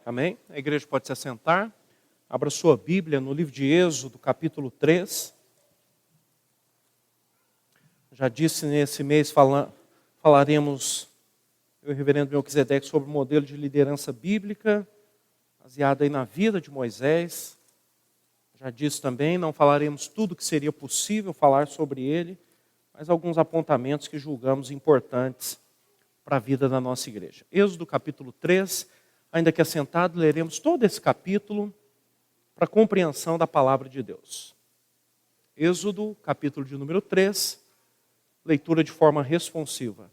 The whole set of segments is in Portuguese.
Amém? A igreja pode se assentar. Abra sua Bíblia no livro de Êxodo, capítulo 3. Já disse nesse mês, falaremos, eu e o reverendo Melquisedeque, sobre o modelo de liderança bíblica, baseado aí na vida de Moisés. Já disse também, não falaremos tudo que seria possível falar sobre ele, mas alguns apontamentos que julgamos importantes para a vida da nossa igreja. Êxodo, capítulo 3. Ainda que assentado, leremos todo esse capítulo para a compreensão da palavra de Deus. Êxodo, capítulo de número 3, leitura de forma responsiva.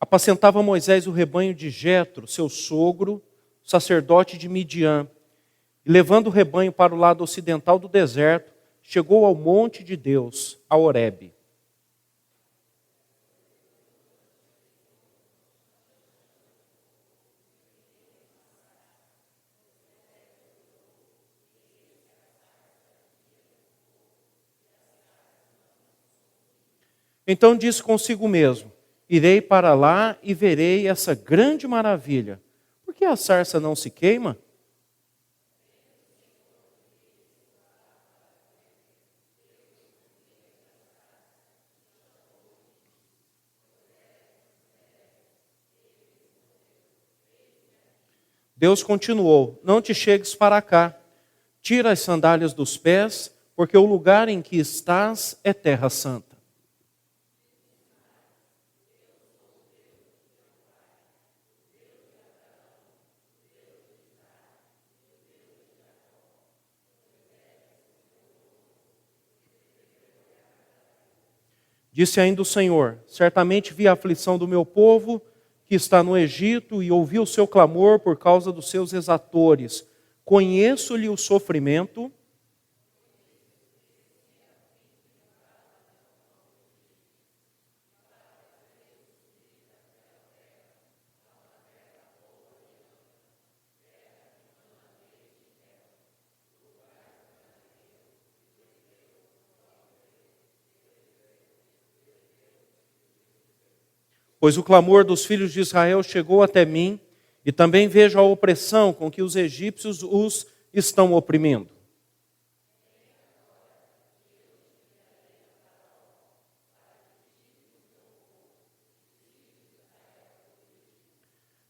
Apacentava Moisés o rebanho de Jetro, seu sogro, sacerdote de Midian, e levando o rebanho para o lado ocidental do deserto, chegou ao monte de Deus, a Horebe. Então disse consigo mesmo: irei para lá e verei essa grande maravilha. Por que a sarça não se queima? Deus continuou: não te chegues para cá. Tira as sandálias dos pés, porque o lugar em que estás é terra santa. Disse ainda o Senhor: certamente vi a aflição do meu povo que está no Egito e ouvi o seu clamor por causa dos seus exatores. Conheço-lhe o sofrimento. Pois o clamor dos filhos de Israel chegou até mim, e também vejo a opressão com que os egípcios os estão oprimindo.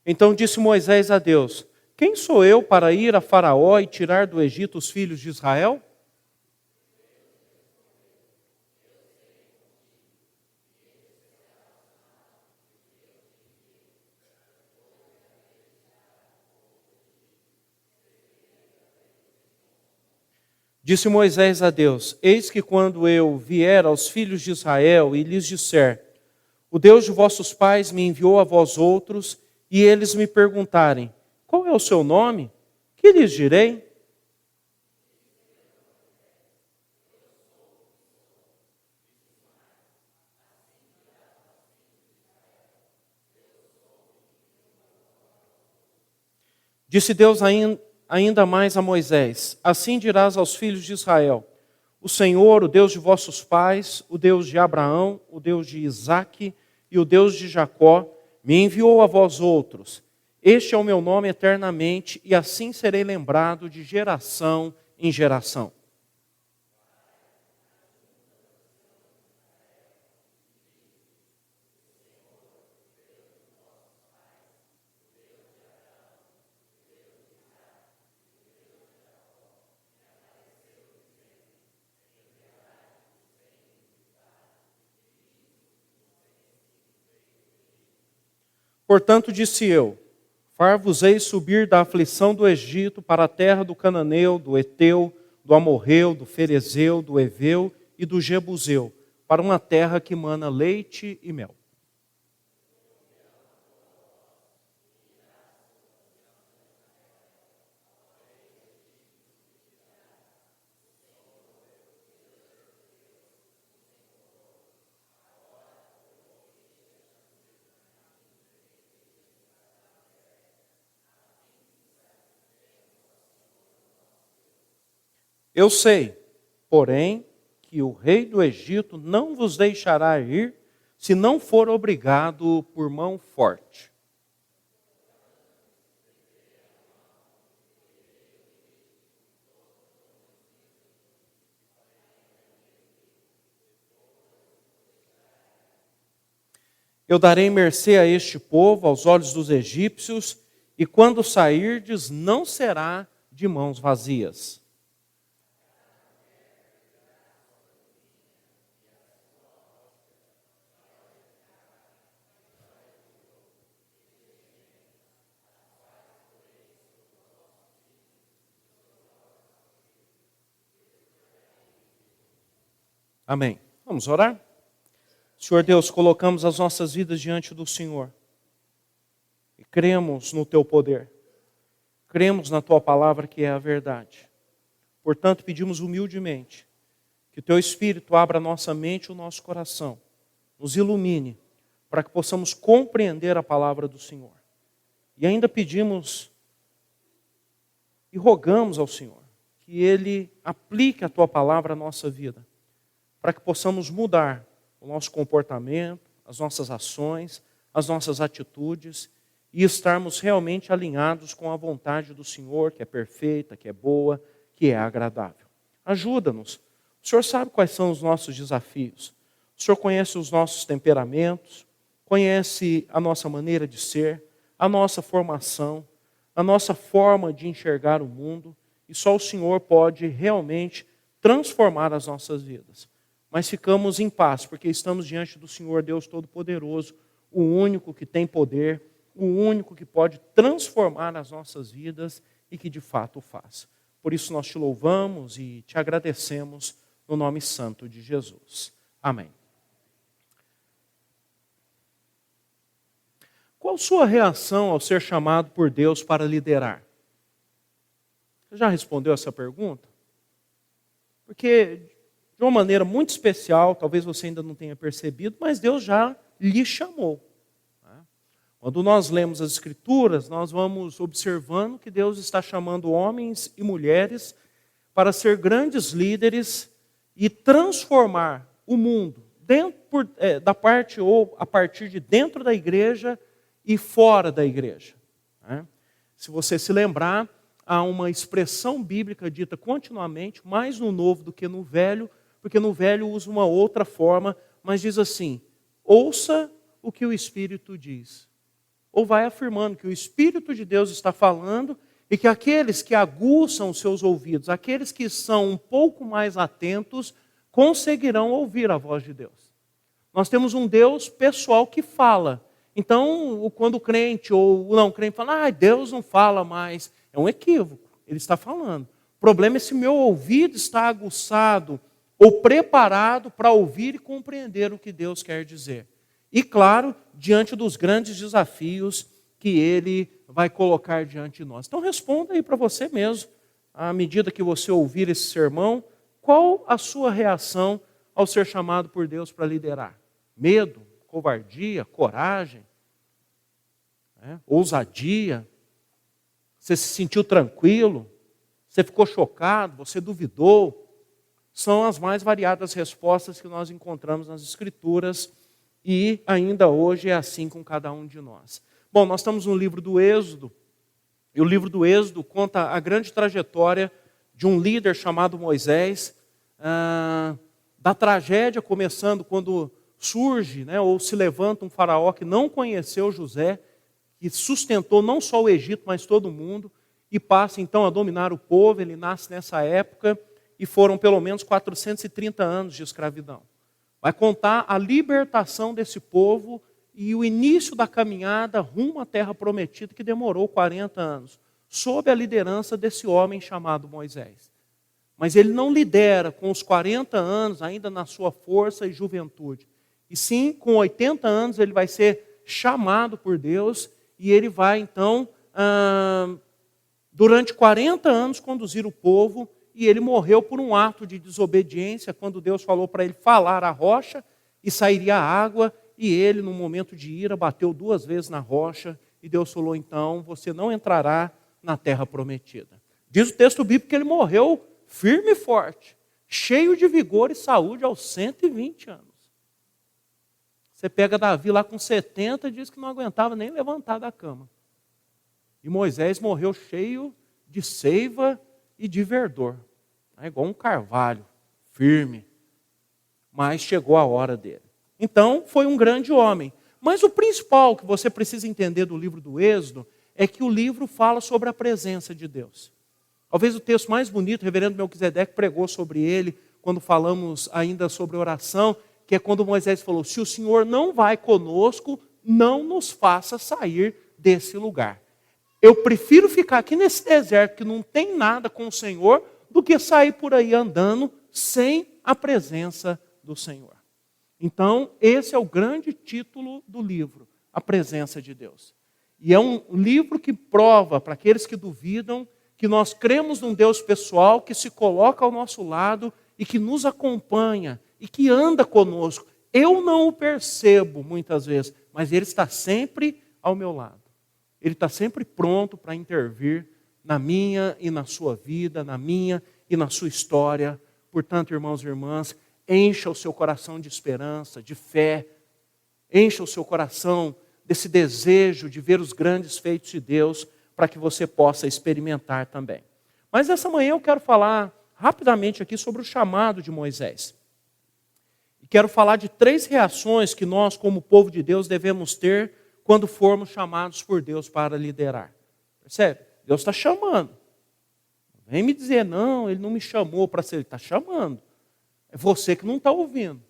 Então disse Moisés a Deus: quem sou eu para ir a Faraó e tirar do Egito os filhos de Israel? Disse Moisés a Deus: eis que quando eu vier aos filhos de Israel e lhes disser: o Deus de vossos pais me enviou a vós outros, e eles me perguntarem: qual é o seu nome? Que lhes direi? Disse Deus ainda mais a Moisés: assim dirás aos filhos de Israel: o Senhor, o Deus de vossos pais, o Deus de Abraão, o Deus de Isaque e o Deus de Jacó, me enviou a vós outros. Este é o meu nome eternamente, e assim serei lembrado de geração em geração. Portanto, disse eu: far-vos-ei subir da aflição do Egito para a terra do Cananeu, do Eteu, do Amorreu, do Ferezeu, do Eveu e do Jebuseu, para uma terra que mana leite e mel. Eu sei, porém, que o rei do Egito não vos deixará ir, se não for obrigado por mão forte. Eu darei mercê a este povo, aos olhos dos egípcios, e quando sairdes, não será de mãos vazias. Amém. Vamos orar? Senhor Deus, colocamos as nossas vidas diante do Senhor e cremos no Teu poder, cremos na Tua palavra que é a verdade. Portanto, pedimos humildemente que o Teu Espírito abra a nossa mente e o nosso coração, nos ilumine, para que possamos compreender a palavra do Senhor. E ainda pedimos e rogamos ao Senhor que Ele aplique a Tua palavra à nossa vida, para que possamos mudar o nosso comportamento, as nossas ações, as nossas atitudes e estarmos realmente alinhados com a vontade do Senhor, que é perfeita, que é boa, que é agradável. Ajuda-nos. O Senhor sabe quais são os nossos desafios. O Senhor conhece os nossos temperamentos, conhece a nossa maneira de ser, a nossa formação, a nossa forma de enxergar o mundo, e só o Senhor pode realmente transformar as nossas vidas. Mas ficamos em paz, porque estamos diante do Senhor Deus Todo-Poderoso, o único que tem poder, o único que pode transformar as nossas vidas e que de fato o faz. Por isso nós te louvamos e te agradecemos no nome santo de Jesus. Amém. Qual sua reação ao ser chamado por Deus para liderar? Você já respondeu essa pergunta? Porque de uma maneira muito especial, talvez você ainda não tenha percebido, mas Deus já lhe chamou. Quando nós lemos as Escrituras, nós vamos observando que Deus está chamando homens e mulheres para ser grandes líderes e transformar o mundo da parte ou a partir de dentro da igreja e fora da igreja. Se você se lembrar, há uma expressão bíblica dita continuamente, mais no Novo do que no Velho, porque no Velho usa uma outra forma, mas diz assim: ouça o que o Espírito diz. Ou vai afirmando que o Espírito de Deus está falando e que aqueles que aguçam os seus ouvidos, aqueles que são um pouco mais atentos, conseguirão ouvir a voz de Deus. Nós temos um Deus pessoal que fala. Então, quando o crente ou o não crente fala, Deus não fala mais, é um equívoco, ele está falando. O problema é se meu ouvido está aguçado ou preparado para ouvir e compreender o que Deus quer dizer. E claro, diante dos grandes desafios que Ele vai colocar diante de nós. Então responda aí para você mesmo, à medida que você ouvir esse sermão, qual a sua reação ao ser chamado por Deus para liderar? Medo, covardia, coragem, ousadia? Você se sentiu tranquilo? Você ficou chocado? Você duvidou? São as mais variadas respostas que nós encontramos nas Escrituras e ainda hoje é assim com cada um de nós. Bom, nós estamos no livro do Êxodo e o livro do Êxodo conta a grande trajetória de um líder chamado Moisés, da tragédia começando quando surge, ou se levanta um faraó que não conheceu José, que sustentou não só o Egito, mas todo o mundo, e passa então a dominar o povo. Ele nasce nessa época e foram pelo menos 430 anos de escravidão. Vai contar a libertação desse povo e o início da caminhada rumo à terra prometida, que demorou 40 anos, sob a liderança desse homem chamado Moisés. Mas ele não lidera com os 40 anos ainda na sua força e juventude. E sim, com 80 anos ele vai ser chamado por Deus e ele vai então, durante 40 anos, conduzir o povo. E ele morreu por um ato de desobediência, quando Deus falou para ele falar à rocha e sairia água, e ele, num momento de ira, bateu 2 vezes na rocha, e Deus falou, então, você não entrará na terra prometida. Diz o texto bíblico que ele morreu firme e forte, cheio de vigor e saúde aos 120 anos. Você pega Davi lá com 70 e diz que não aguentava nem levantar da cama. E Moisés morreu cheio de seiva e de verdor. É igual um carvalho, firme. Mas chegou a hora dele. Então, foi um grande homem. Mas o principal que você precisa entender do livro do Êxodo é que o livro fala sobre a presença de Deus. Talvez o texto mais bonito, o reverendo Melquisedeque pregou sobre ele, quando falamos ainda sobre oração, que é quando Moisés falou: se o Senhor não vai conosco, não nos faça sair desse lugar. Eu prefiro ficar aqui nesse deserto que não tem nada com o Senhor, do que sair por aí andando sem a presença do Senhor. Então, esse é o grande título do livro, a presença de Deus. E é um livro que prova para aqueles que duvidam que nós cremos num Deus pessoal que se coloca ao nosso lado e que nos acompanha e que anda conosco. Eu não o percebo muitas vezes, mas Ele está sempre ao meu lado. Ele está sempre pronto para intervir na minha e na sua vida, na minha e na sua história. Portanto, irmãos e irmãs, encha o seu coração de esperança, de fé. Encha o seu coração desse desejo de ver os grandes feitos de Deus, para que você possa experimentar também. Mas essa manhã eu quero falar rapidamente aqui sobre o chamado de Moisés. E quero falar de 3 reações que nós, como povo de Deus, devemos ter quando formos chamados por Deus para liderar. Percebe? Deus está chamando. Vem me dizer, não, Ele não me chamou para ser, Ele está chamando. É você que não está ouvindo.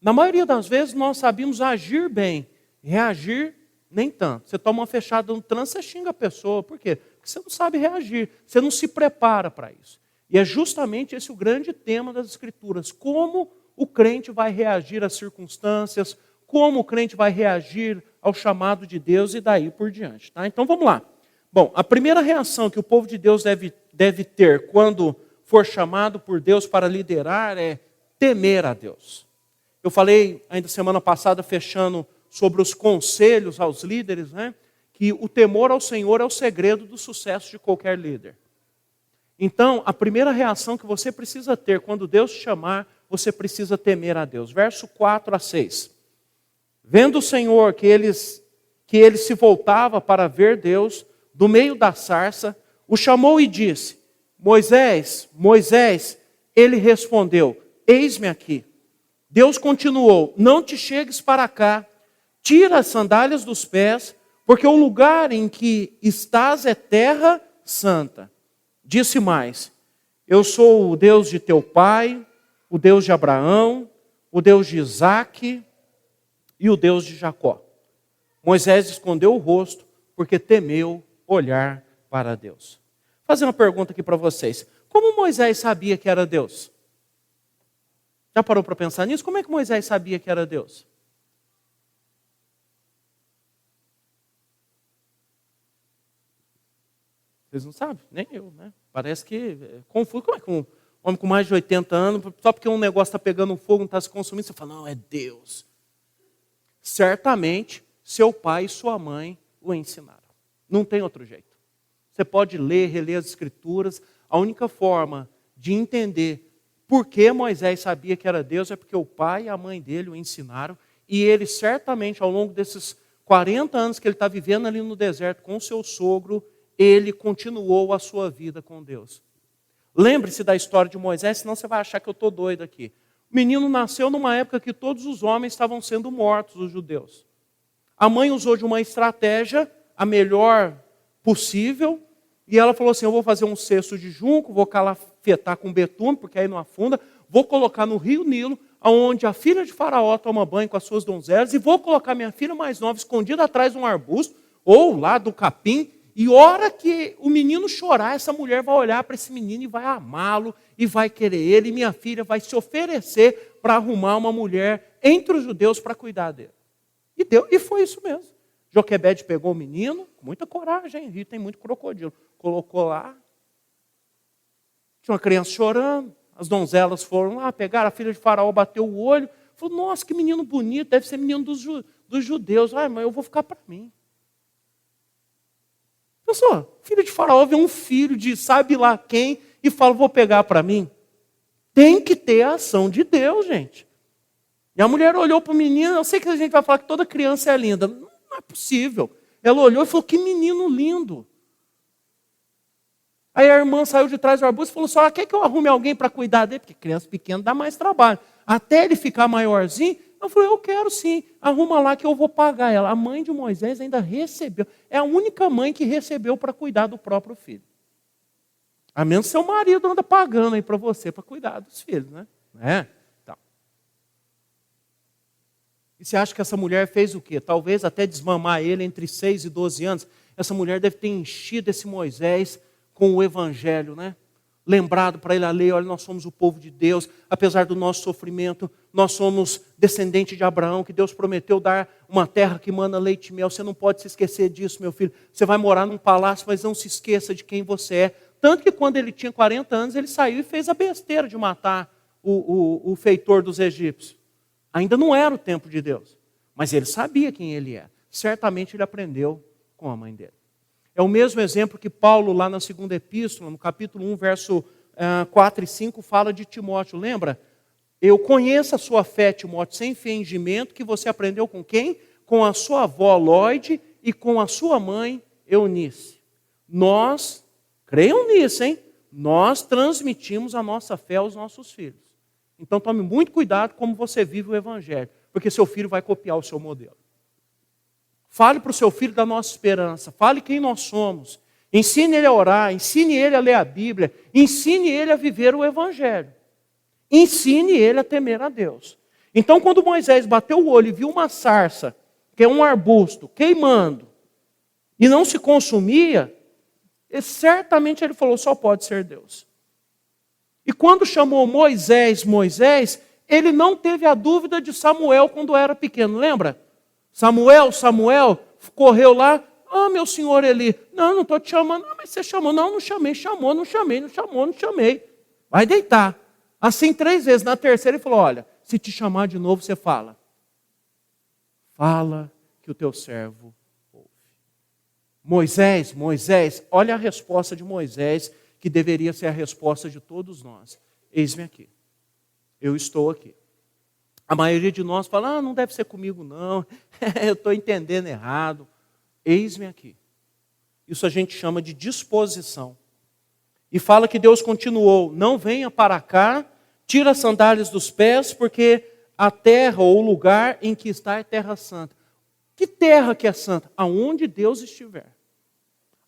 Na maioria das vezes nós sabemos agir bem, reagir nem tanto. Você toma uma fechada no trânsito, você xinga a pessoa. Por quê? Porque você não sabe reagir, você não se prepara para isso. E é justamente esse o grande tema das Escrituras. Como o crente vai reagir às circunstâncias, como o crente vai reagir ao chamado de Deus e daí por diante. Tá? Então vamos lá. Bom, a primeira reação que o povo de Deus deve ter quando for chamado por Deus para liderar é temer a Deus. Eu falei ainda semana passada, fechando sobre os conselhos aos líderes, né, que o temor ao Senhor é o segredo do sucesso de qualquer líder. Então, a primeira reação que você precisa ter quando Deus te chamar, você precisa temer a Deus. Verso 4 a 6. Vendo o Senhor que ele se voltava para ver Deus, do meio da sarça, o chamou e disse: Moisés, Moisés. Ele respondeu: eis-me aqui. Deus continuou: não te chegues para cá, tira as sandálias dos pés, porque o lugar em que estás é terra santa. Disse mais: eu sou o Deus de teu pai, o Deus de Abraão, o Deus de Isaque e o Deus de Jacó. Moisés escondeu o rosto, porque temeu olhar para Deus. Vou fazer uma pergunta aqui para vocês. Como Moisés sabia que era Deus? Já parou para pensar nisso? Como é que Moisés sabia que era Deus? Vocês não sabem? Nem eu, né? Parece que é confuso. Como é que um homem com mais de 80 anos, só porque um negócio está pegando fogo, não está se consumindo, você fala, não, é Deus. Certamente, seu pai e sua mãe o ensinaram. Não tem outro jeito. Você pode ler, reler as Escrituras. A única forma de entender por que Moisés sabia que era Deus é porque o pai e a mãe dele o ensinaram. E ele certamente, ao longo desses 40 anos que ele está vivendo ali no deserto com o seu sogro, ele continuou a sua vida com Deus. Lembre-se da história de Moisés, senão você vai achar que eu estou doido aqui. O menino nasceu numa época que todos os homens estavam sendo mortos, os judeus. A mãe usou de uma estratégia, a melhor possível, e ela falou assim, eu vou fazer um cesto de junco, vou calafetar com betume, porque aí não afunda, vou colocar no rio Nilo, onde a filha de Faraó toma banho com as suas donzelas, e vou colocar minha filha mais nova escondida atrás de um arbusto, ou lá do capim, e hora que o menino chorar, essa mulher vai olhar para esse menino e vai amá-lo, e vai querer ele, e minha filha vai se oferecer para arrumar uma mulher entre os judeus para cuidar dele. E foi isso mesmo. Joquebede pegou o menino, com muita coragem, Rio tem muito crocodilo, colocou lá, tinha uma criança chorando, as donzelas foram lá, pegaram, a filha de Faraó bateu o olho, falou, nossa, que menino bonito, deve ser menino dos judeus, ai, mas eu vou ficar para mim. Pensou, filho de Faraó vê um filho de sabe lá quem e fala, vou pegar para mim. Tem que ter a ação de Deus, gente. E a mulher olhou para o menino, eu sei que a gente vai falar que toda criança é linda, não é possível. Ela olhou e falou, que menino lindo. Aí a irmã saiu de trás do arbusto e falou, senhora, quer que eu arrume alguém para cuidar dele? Porque criança pequena dá mais trabalho. Até ele ficar maiorzinho, Eu falei, eu quero sim, arruma lá que eu vou pagar ela. A mãe de Moisés ainda recebeu, é a única mãe que recebeu para cuidar do próprio filho. A menos que seu marido anda pagando aí para você, para cuidar dos filhos, né? Então. E você acha que essa mulher fez o quê? Talvez até desmamar ele entre 6 e 12 anos. Essa mulher deve ter enchido esse Moisés com o evangelho, né? Lembrado para ele a lei, olha, nós somos o povo de Deus, apesar do nosso sofrimento, nós somos descendentes de Abraão, que Deus prometeu dar uma terra que mana leite e mel. Você não pode se esquecer disso, meu filho. Você vai morar num palácio, mas não se esqueça de quem você é. Tanto que quando ele tinha 40 anos, ele saiu e fez a besteira de matar o feitor dos egípcios. Ainda não era o tempo de Deus, mas ele sabia quem ele era. Certamente ele aprendeu com a mãe dele. É o mesmo exemplo que Paulo, lá na segunda epístola, no capítulo 1, verso 4 e 5, fala de Timóteo. Lembra? Eu conheço a sua fé, Timóteo, sem fingimento, que você aprendeu com quem? Com a sua avó Lóide e com a sua mãe Eunice. Nós, creiam nisso, hein? Nós transmitimos a nossa fé aos nossos filhos. Então tome muito cuidado como você vive o evangelho, porque seu filho vai copiar o seu modelo. Fale para o seu filho da nossa esperança, fale quem nós somos. Ensine ele a orar, ensine ele a ler a Bíblia, ensine ele a viver o evangelho. Ensine ele a temer a Deus. Então quando Moisés bateu o olho e viu uma sarça, que é um arbusto, queimando, e não se consumia, certamente ele falou, só pode ser Deus. E quando chamou Moisés, ele não teve a dúvida de Samuel quando era pequeno, lembra? Samuel, correu lá, meu senhor Eli, não estou te chamando, mas você chamou, não chamei, não chamei, vai deitar. Assim 3 vezes, na terceira ele falou, olha, se te chamar de novo você fala que o teu servo ouve. Moisés, olha a resposta de Moisés, que deveria ser a resposta de todos nós. Eis-me aqui, eu estou aqui. A maioria de nós fala, não deve ser comigo não, eu estou entendendo errado. Eis-me aqui. Isso a gente chama de disposição. E fala que Deus continuou, não venha para cá, tira as sandálias dos pés, porque a terra ou o lugar em que está é terra santa. Que terra que é santa? Aonde Deus estiver.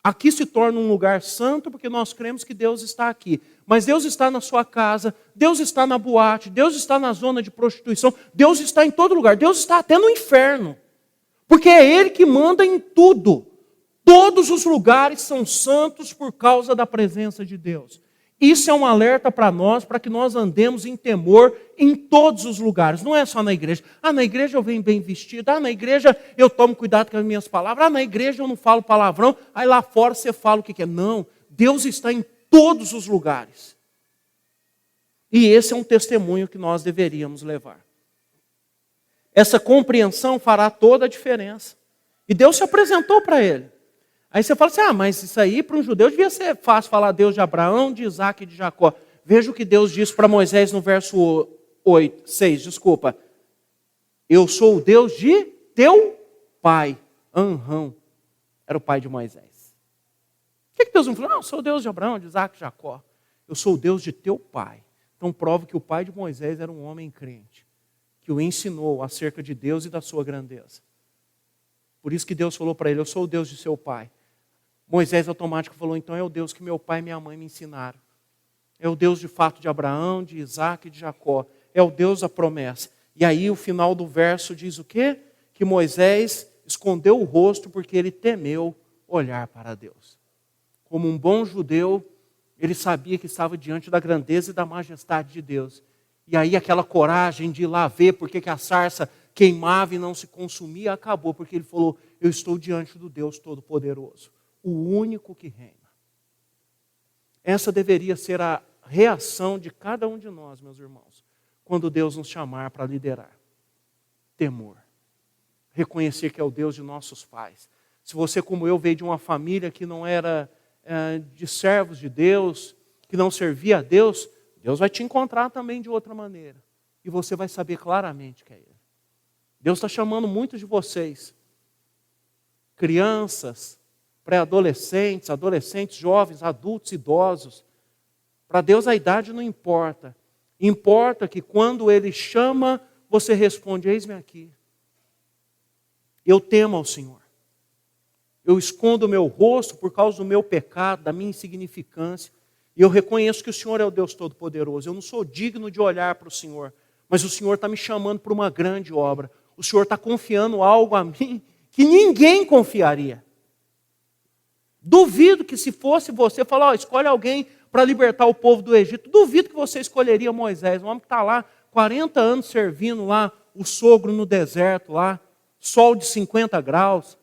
Aqui se torna um lugar santo porque nós cremos que Deus está aqui. Mas Deus está na sua casa, Deus está na boate, Deus está na zona de prostituição, Deus está em todo lugar, Deus está até no inferno. Porque é Ele que manda em tudo. Todos os lugares são santos por causa da presença de Deus. Isso é um alerta para nós, para que nós andemos em temor em todos os lugares. Não é só na igreja. Na igreja eu venho bem vestido. Na igreja eu tomo cuidado com as minhas palavras. Na igreja eu não falo palavrão. Aí lá fora você fala o que quer. Não, Deus está em todos os lugares. E esse é um testemunho que nós deveríamos levar. Essa compreensão fará toda a diferença. E Deus se apresentou para ele. Aí você fala assim, mas isso aí para um judeu devia ser fácil falar Deus de Abraão, de Isaac e de Jacó. Veja o que Deus disse para Moisés no verso 6. Eu sou o Deus de teu pai. Anrão era o pai de Moisés. O que Deus não falou? Não, eu sou o Deus de Abraão, de Isaac e de Jacó. Eu sou o Deus de teu pai. Então prova que o pai de Moisés era um homem crente, que o ensinou acerca de Deus e da sua grandeza. Por isso que Deus falou para ele, eu sou o Deus de seu pai. Moisés automático falou, então é o Deus que meu pai e minha mãe me ensinaram. É o Deus de fato de Abraão, de Isaac e de Jacó. É o Deus da promessa. E aí o final do verso diz o quê? Que Moisés escondeu o rosto porque ele temeu olhar para Deus. Como um bom judeu, ele sabia que estava diante da grandeza e da majestade de Deus. E aí aquela coragem de ir lá ver porque que a sarça queimava e não se consumia acabou. Porque ele falou, eu estou diante do Deus Todo-Poderoso. O único que reina. Essa deveria ser a reação de cada um de nós, meus irmãos, quando Deus nos chamar para liderar. Temor. Reconhecer que é o Deus de nossos pais. Se você, como eu, veio de uma família que não era de servos de Deus, que não servia a Deus, Deus vai te encontrar também de outra maneira. E você vai saber claramente que é Ele. Deus está chamando muitos de vocês, crianças, pré-adolescentes, adolescentes, jovens, adultos, idosos. Para Deus a idade não importa. Importa que quando Ele chama você responde: eis-me aqui. Eu temo ao Senhor. Eu escondo o meu rosto por causa do meu pecado, da minha insignificância. E eu reconheço que o Senhor é o Deus Todo-Poderoso. Eu não sou digno de olhar para o Senhor, mas o Senhor está me chamando para uma grande obra. O Senhor está confiando algo a mim que ninguém confiaria. Duvido que se fosse você falar: escolhe alguém para libertar o povo do Egito. Duvido que você escolheria Moisés, um homem que está lá 40 anos servindo lá, o sogro no deserto lá, sol de 50 graus,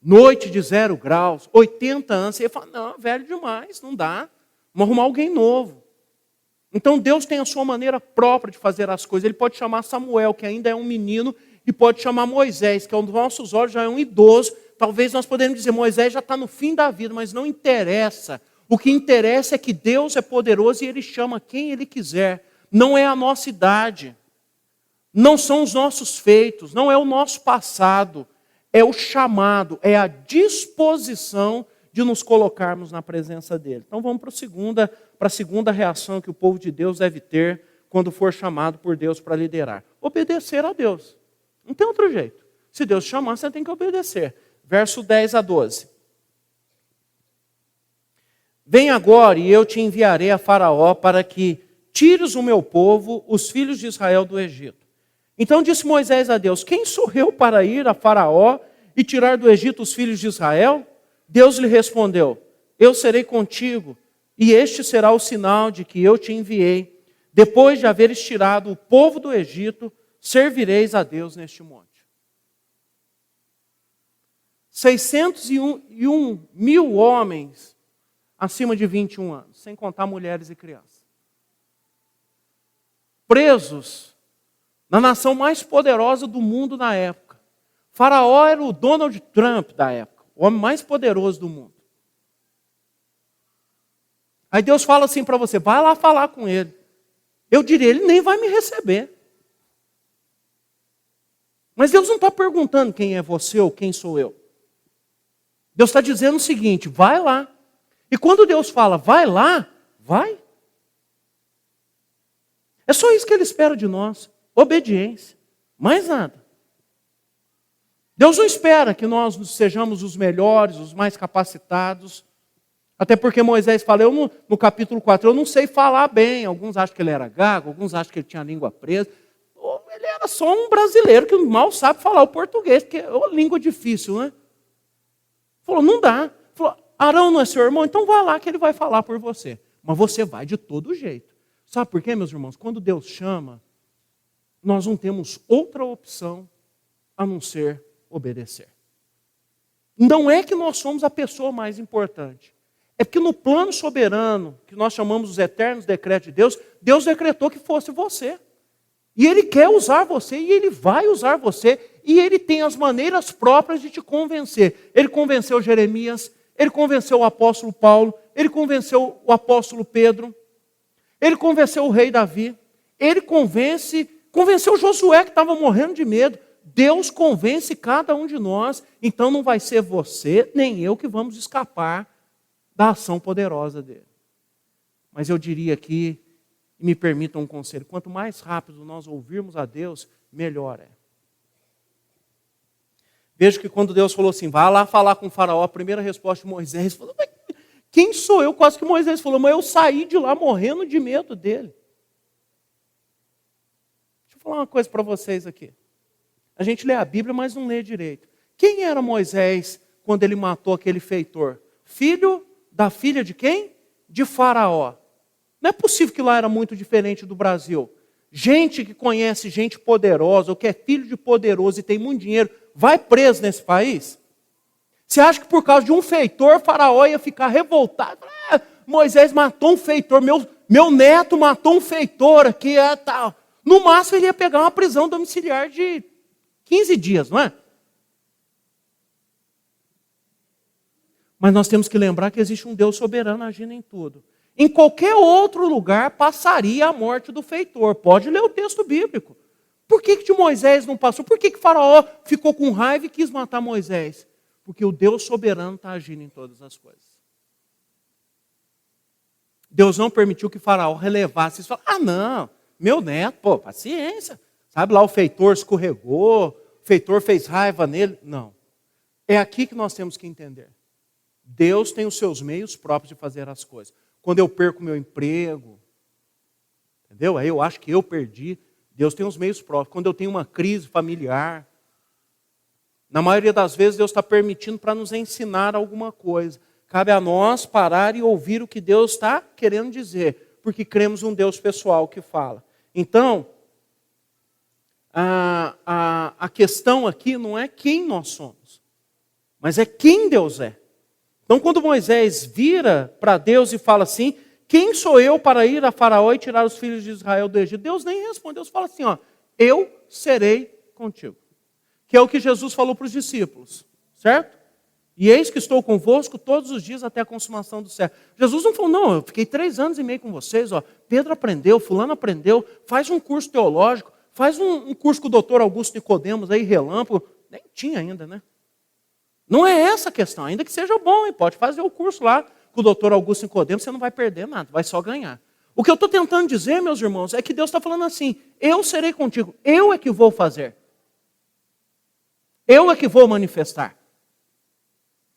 noite de 0 graus, 80 anos. Você ia falar: não, velho demais, não dá. Vamos arrumar alguém novo. Então Deus tem a sua maneira própria de fazer as coisas. Ele pode chamar Samuel, que ainda é um menino, e pode chamar Moisés, que aos nossos olhos já é um idoso. Talvez nós podemos dizer: Moisés já está no fim da vida, mas não interessa. O que interessa é que Deus é poderoso e Ele chama quem Ele quiser. Não é a nossa idade, não são os nossos feitos, não é o nosso passado. É o chamado, é a disposição de nos colocarmos na presença dEle. Então vamos para a segunda reação que o povo de Deus deve ter quando for chamado por Deus para liderar: obedecer a Deus. Não tem outro jeito. Se Deus chamar, você tem que obedecer. Verso 10 a 12. Vem agora e eu te enviarei a Faraó para que tires o meu povo, os filhos de Israel, do Egito. Então disse Moisés a Deus: quem sou eu para ir a Faraó e tirar do Egito os filhos de Israel? Deus lhe respondeu: eu serei contigo, e este será o sinal de que eu te enviei. Depois de haveres tirado o povo do Egito, servireis a Deus neste monte. 601 mil homens acima de 21 anos, sem contar mulheres e crianças, presos na nação mais poderosa do mundo na época. Faraó era o Donald Trump da época, o homem mais poderoso do mundo. Aí Deus fala assim para você: vai lá falar com ele. Eu diria: ele nem vai me receber. Mas Deus não está perguntando quem é você ou quem sou eu. Deus está dizendo o seguinte: vai lá. E quando Deus fala vai lá, vai. É só isso que Ele espera de nós: obediência, mais nada. Deus não espera que nós sejamos os melhores, os mais capacitados. Até porque Moisés fala, no capítulo 4, eu não sei falar bem. Alguns acham que ele era gago, alguns acham que ele tinha a língua presa. Ou ele era só um brasileiro que mal sabe falar o português, porque é uma língua difícil, né? Falou: não dá. Falou: Arão não é seu irmão? Então vai lá que ele vai falar por você. Mas você vai de todo jeito. Sabe por quê, meus irmãos? Quando Deus chama, nós não temos outra opção a não ser obedecer. Não é que nós somos a pessoa mais importante. É porque no plano soberano, que nós chamamos os eternos decretos de Deus, Deus decretou que fosse você. E Ele quer usar você, e Ele vai usar você, e Ele tem as maneiras próprias de te convencer. Ele convenceu Jeremias, Ele convenceu o apóstolo Paulo, Ele convenceu o apóstolo Pedro, Ele convenceu o rei Davi, Ele convenceu Josué, que estava morrendo de medo. Deus convence cada um de nós, então não vai ser você nem eu que vamos escapar da ação poderosa dele. Mas eu diria aqui, e me permitam um conselho: quanto mais rápido nós ouvirmos a Deus, melhor é. Veja que quando Deus falou assim: vá lá falar com o Faraó, a primeira resposta de Moisés falou: mas quem sou eu? Quase que Moisés falou: mas eu saí de lá morrendo de medo dele. Deixa eu falar uma coisa para vocês aqui. A gente lê a Bíblia, mas não lê direito. Quem era Moisés quando ele matou aquele feitor? Filho da filha de quem? De Faraó. Não é possível que lá era muito diferente do Brasil. Gente que conhece gente poderosa, ou que é filho de poderoso e tem muito dinheiro, vai preso nesse país? Você acha que por causa de um feitor, Faraó ia ficar revoltado? Moisés matou um feitor, meu neto matou um feitor aqui, tal. No máximo ele ia pegar uma prisão domiciliar de 15 dias, não é? Mas nós temos que lembrar que existe um Deus soberano agindo em tudo. Em qualquer outro lugar passaria a morte do feitor. Pode ler o texto bíblico. Por que de Moisés não passou? Por que Faraó ficou com raiva e quis matar Moisés? Porque o Deus soberano está agindo em todas as coisas. Deus não permitiu que Faraó relevasse isso. Não, meu neto, paciência. Sabe lá, o feitor escorregou, o feitor fez raiva nele. Não. É aqui que nós temos que entender. Deus tem os seus meios próprios de fazer as coisas. Quando eu perco meu emprego, entendeu? Aí eu acho que eu perdi. Deus tem os meios próprios. Quando eu tenho uma crise familiar, na maioria das vezes Deus está permitindo para nos ensinar alguma coisa. Cabe a nós parar e ouvir o que Deus está querendo dizer, porque cremos um Deus pessoal que fala. Então, a questão aqui não é quem nós somos, mas é quem Deus é. Então, quando Moisés vira para Deus e fala assim, quem sou eu para ir a Faraó e tirar os filhos de Israel do Egito? Deus nem responde, Deus fala assim, eu serei contigo. Que é o que Jesus falou para os discípulos, certo? E eis que estou convosco todos os dias até a consumação do século. Jesus não falou, não, eu fiquei 3 anos e meio com vocês, Pedro aprendeu, fulano aprendeu, faz um curso teológico, faz um curso com o doutor Augusto Nicodemos aí, relâmpago, nem tinha ainda, né? Não é essa a questão, ainda que seja bom, e pode fazer o curso lá com o doutor Augusto Nicodemos, você não vai perder nada, vai só ganhar. O que eu estou tentando dizer, meus irmãos, é que Deus está falando assim, eu serei contigo, eu é que vou fazer. Eu é que vou manifestar.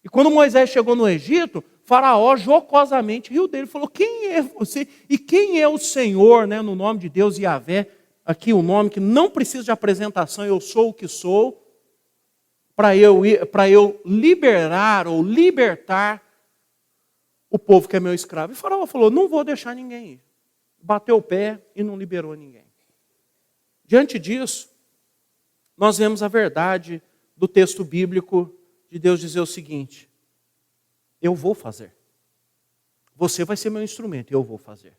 E quando Moisés chegou no Egito, Faraó jocosamente riu dele, falou, quem é você? E quem é o Senhor, né, no nome de Deus, Yahvé, aqui o nome que não precisa de apresentação, eu sou o que sou, para eu liberar ou libertar o povo que é meu escravo. E Faraó falou, não vou deixar ninguém ir. Bateu o pé e não liberou ninguém. Diante disso, nós vemos a verdade do texto bíblico de Deus dizer o seguinte, eu vou fazer. Você vai ser meu instrumento e eu vou fazer.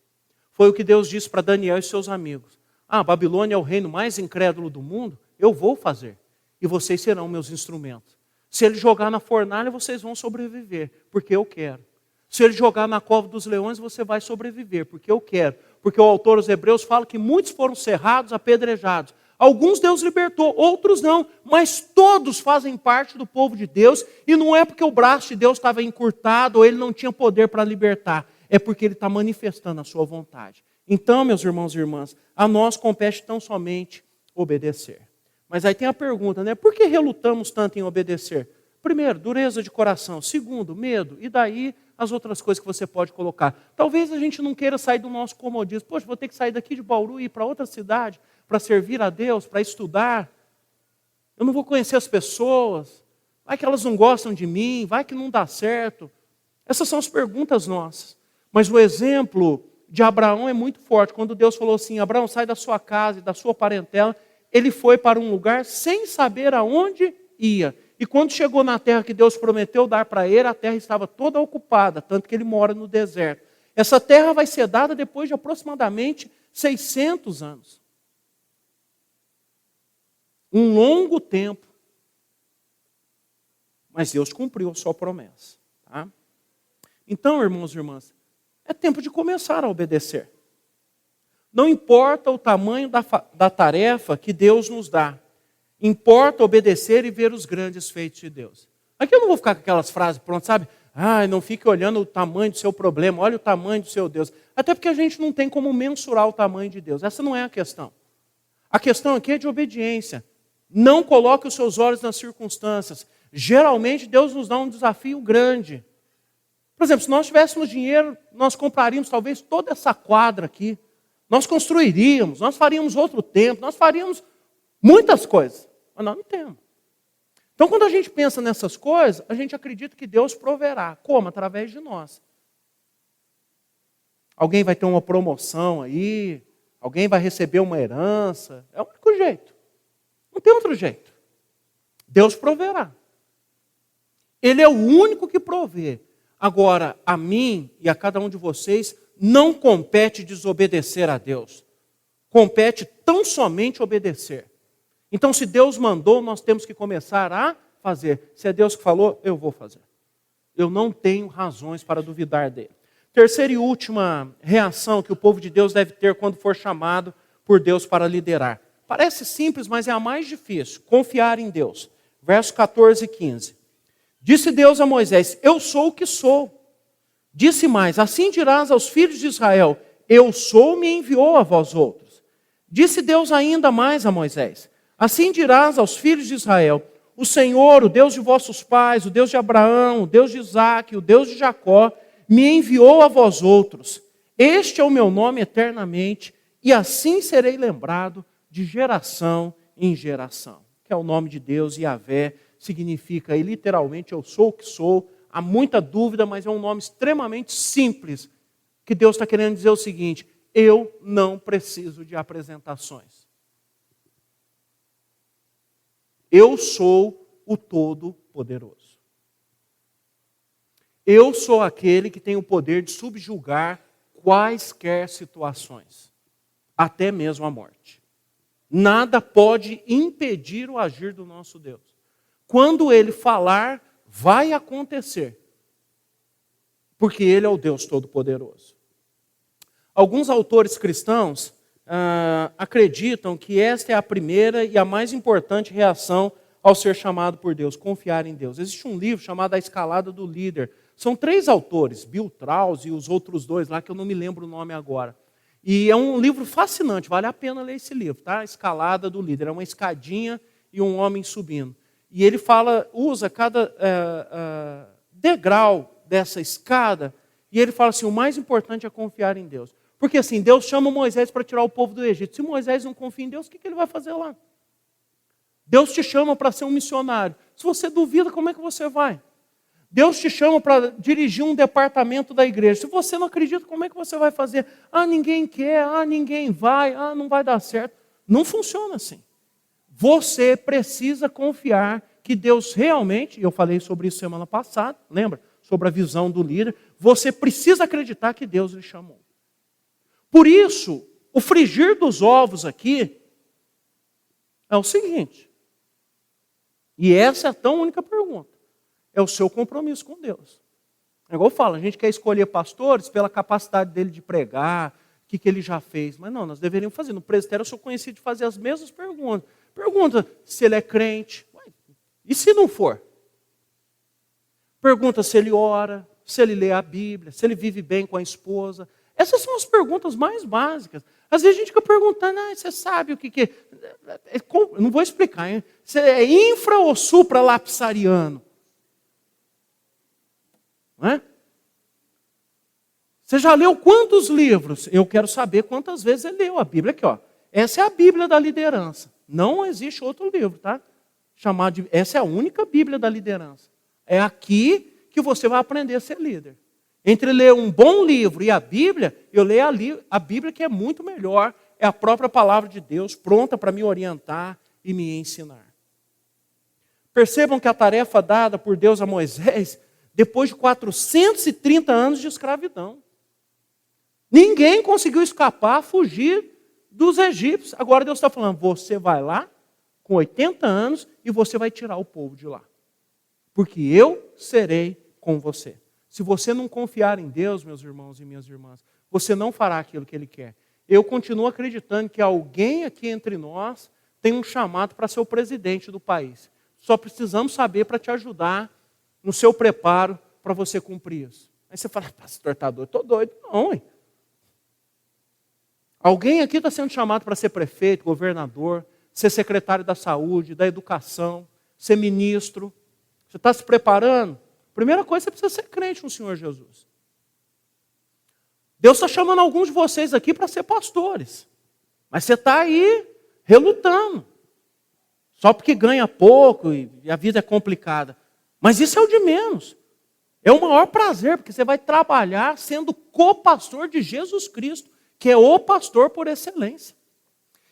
Foi o que Deus disse para Daniel e seus amigos. Babilônia é o reino mais incrédulo do mundo, eu vou fazer. E vocês serão meus instrumentos. Se ele jogar na fornalha, vocês vão sobreviver, porque eu quero. Se ele jogar na cova dos leões, você vai sobreviver, porque eu quero. Porque o autor dos Hebreus fala que muitos foram cerrados, apedrejados. Alguns Deus libertou, outros não, mas todos fazem parte do povo de Deus, e não é porque o braço de Deus estava encurtado ou ele não tinha poder para libertar, é porque ele está manifestando a sua vontade. Então, meus irmãos e irmãs, a nós compete tão somente obedecer. Mas aí tem a pergunta, né? Por que relutamos tanto em obedecer? Primeiro, dureza de coração. Segundo, medo. E daí as outras coisas que você pode colocar. Talvez a gente não queira sair do nosso comodismo. Poxa, vou ter que sair daqui de Bauru e ir para outra cidade para servir a Deus, para estudar. Eu não vou conhecer as pessoas. Vai que elas não gostam de mim, vai que não dá certo. Essas são as perguntas nossas. Mas o exemplo de Abraão é muito forte. Quando Deus falou assim, Abraão, sai da sua casa e da sua parentela, ele foi para um lugar sem saber aonde ia. E quando chegou na terra que Deus prometeu dar para ele, a terra estava toda ocupada, tanto que ele mora no deserto. Essa terra vai ser dada depois de aproximadamente 600 anos. Um longo tempo. Mas Deus cumpriu a sua promessa. Tá? Então, irmãos e irmãs, é tempo de começar a obedecer. Não importa o tamanho da tarefa que Deus nos dá. Importa obedecer e ver os grandes feitos de Deus. Aqui eu não vou ficar com aquelas frases prontas, sabe? Não fique olhando o tamanho do seu problema, olha o tamanho do seu Deus. Até porque a gente não tem como mensurar o tamanho de Deus. Essa não é a questão. A questão aqui é de obediência. Não coloque os seus olhos nas circunstâncias. Geralmente Deus nos dá um desafio grande. Por exemplo, se nós tivéssemos dinheiro, nós compraríamos talvez toda essa quadra aqui. Nós construiríamos, nós faríamos outro templo, nós faríamos muitas coisas. Mas nós não temos. Então, quando a gente pensa nessas coisas, a gente acredita que Deus proverá. Como? Através de nós. Alguém vai ter uma promoção aí, alguém vai receber uma herança. É o único jeito. Não tem outro jeito. Deus proverá. Ele é o único que provê. Agora, a mim e a cada um de vocês, não compete desobedecer a Deus. Compete tão somente obedecer. Então, se Deus mandou, nós temos que começar a fazer. Se é Deus que falou, eu vou fazer. Eu não tenho razões para duvidar dele. Terceira e última reação que o povo de Deus deve ter quando for chamado por Deus para liderar. Parece simples, mas é a mais difícil. Confiar em Deus. Versos 14 e 15. Disse Deus a Moisés, eu sou o que sou. Disse mais, assim dirás aos filhos de Israel, eu sou, me enviou a vós outros. Disse Deus ainda mais a Moisés: assim dirás aos filhos de Israel: o Senhor, o Deus de vossos pais, o Deus de Abraão, o Deus de Isaque, o Deus de Jacó, me enviou a vós outros. Este é o meu nome eternamente, e assim serei lembrado de geração em geração. Que é o nome de Deus, Yahvé, significa aí literalmente eu sou o que sou. Há muita dúvida, mas é um nome extremamente simples, que Deus está querendo dizer o seguinte: eu não preciso de apresentações. Eu sou o Todo-Poderoso. Eu sou aquele que tem o poder de subjugar quaisquer situações, até mesmo a morte. Nada pode impedir o agir do nosso Deus. Quando Ele falar, vai acontecer, porque Ele é o Deus Todo-Poderoso. Alguns autores cristãos acreditam que esta é a primeira e a mais importante reação ao ser chamado por Deus, confiar em Deus. Existe um livro chamado A Escalada do Líder. São 3 autores, Bill Trauss e os outros 2 lá, que eu não me lembro o nome agora. E é um livro fascinante, vale a pena ler esse livro, tá? A Escalada do Líder. É uma escadinha e um homem subindo. E ele usa cada degrau dessa escada, e ele fala assim: o mais importante é confiar em Deus. Porque assim, Deus chama Moisés para tirar o povo do Egito. Se Moisés não confia em Deus, o que ele vai fazer lá? Deus te chama para ser um missionário. Se você duvida, como é que você vai? Deus te chama para dirigir um departamento da igreja. Se você não acredita, como é que você vai fazer? Ninguém quer, ninguém vai, não vai dar certo. Não funciona assim. Você precisa confiar que Deus realmente, eu falei sobre isso semana passada, lembra? Sobre a visão do líder. Você precisa acreditar que Deus lhe chamou. Por isso, o frigir dos ovos aqui é o seguinte, e essa é a tão única pergunta: é o seu compromisso com Deus. É igual eu falo, a gente quer escolher pastores pela capacidade dele de pregar, o que ele já fez, mas não, nós deveríamos fazer. No presbitério eu sou conhecido de fazer as mesmas perguntas. Pergunta se ele é crente, e se não for? Pergunta se ele ora, se ele lê a Bíblia, se ele vive bem com a esposa. Essas são as perguntas mais básicas. Às vezes a gente fica perguntando: você sabe o que é? Não vou explicar, hein? Você é infra ou supralapsariano? Não é? Você já leu quantos livros? Eu quero saber quantas vezes ele leu a Bíblia. Aqui, ó. Essa é a Bíblia da liderança. Não existe outro livro, tá? Essa é a única Bíblia da liderança. É aqui que você vai aprender a ser líder. Entre ler um bom livro e a Bíblia, eu leio a Bíblia, que é muito melhor. É a própria palavra de Deus, pronta para me orientar e me ensinar. Percebam que a tarefa dada por Deus a Moisés, depois de 430 anos de escravidão. Ninguém conseguiu escapar, fugir dos egípcios. Agora Deus está falando: você vai lá, com 80 anos, e você vai tirar o povo de lá. Porque eu serei com você. Se você não confiar em Deus, meus irmãos e minhas irmãs, você não fará aquilo que Ele quer. Eu continuo acreditando que alguém aqui entre nós tem um chamado para ser o presidente do país. Só precisamos saber para te ajudar no seu preparo para você cumprir isso. Aí você fala: pastor, está doido? Estou doido. Não, hein? Alguém aqui está sendo chamado para ser prefeito, governador, ser secretário da saúde, da educação, ser ministro. Você está se preparando? Primeira coisa, você precisa ser crente no Senhor Jesus. Deus está chamando alguns de vocês aqui para ser pastores. Mas você está aí relutando. Só porque ganha pouco e a vida é complicada. Mas isso é o de menos. É o maior prazer, porque você vai trabalhar sendo co-pastor de Jesus Cristo, que é o pastor por excelência.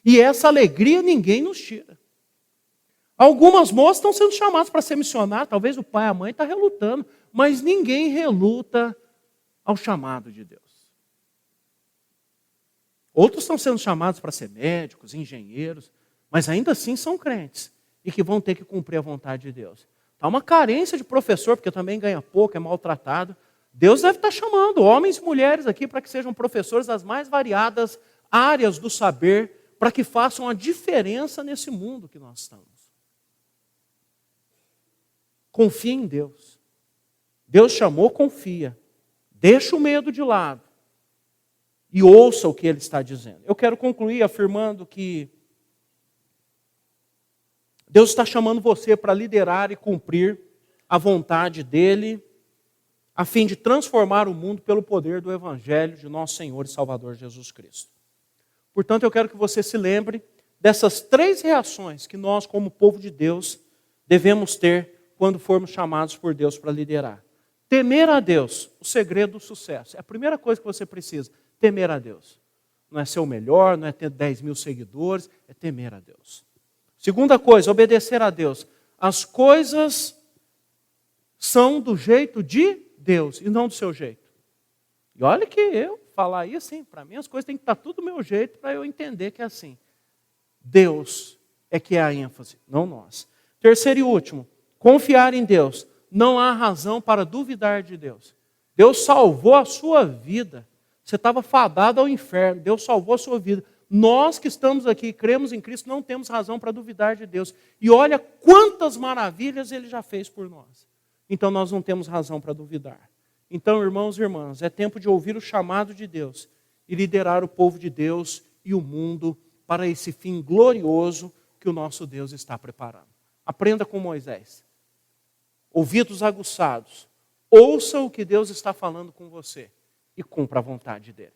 E essa alegria ninguém nos tira. Algumas moças estão sendo chamadas para ser missionárias, talvez o pai e a mãe estão relutando, mas ninguém reluta ao chamado de Deus. Outros estão sendo chamados para ser médicos, engenheiros, mas ainda assim são crentes e que vão ter que cumprir a vontade de Deus. Há uma carência de professor, porque também ganha pouco, é maltratado. Deus deve estar chamando homens e mulheres aqui para que sejam professores das mais variadas áreas do saber, para que façam a diferença nesse mundo que nós estamos. Confia em Deus. Deus chamou, confia. Deixa o medo de lado. e ouça o que ele está dizendo. Eu quero concluir afirmando que Deus está chamando você para liderar e cumprir a vontade dele, a fim de transformar o mundo pelo poder do Evangelho de nosso Senhor e Salvador Jesus Cristo. Portanto, eu quero que você se lembre dessas 3 reações que nós, como povo de Deus, devemos ter quando formos chamados por Deus para liderar. Temer a Deus, o segredo do sucesso. É a primeira coisa que você precisa, temer a Deus. Não é ser o melhor, não é ter 10 mil seguidores, é temer a Deus. Segunda coisa, obedecer a Deus. As coisas são do jeito de Deus e não do seu jeito. E olha que eu falar isso, assim, para mim as coisas têm que estar tudo do meu jeito para eu entender que é assim. Deus é que é a ênfase, não nós. Terceiro e último, confiar em Deus. Não há razão para duvidar de Deus. Deus salvou a sua vida. Você estava fadado ao inferno. Deus salvou a sua vida. Nós que estamos aqui e cremos em Cristo não temos razão para duvidar de Deus. E olha quantas maravilhas Ele já fez por nós. Então nós não temos razão para duvidar. Então, irmãos e irmãs, é tempo de ouvir o chamado de Deus e liderar o povo de Deus e o mundo para esse fim glorioso que o nosso Deus está preparando. Aprenda com Moisés. Ouvidos aguçados, ouça o que Deus está falando com você e cumpra a vontade dele.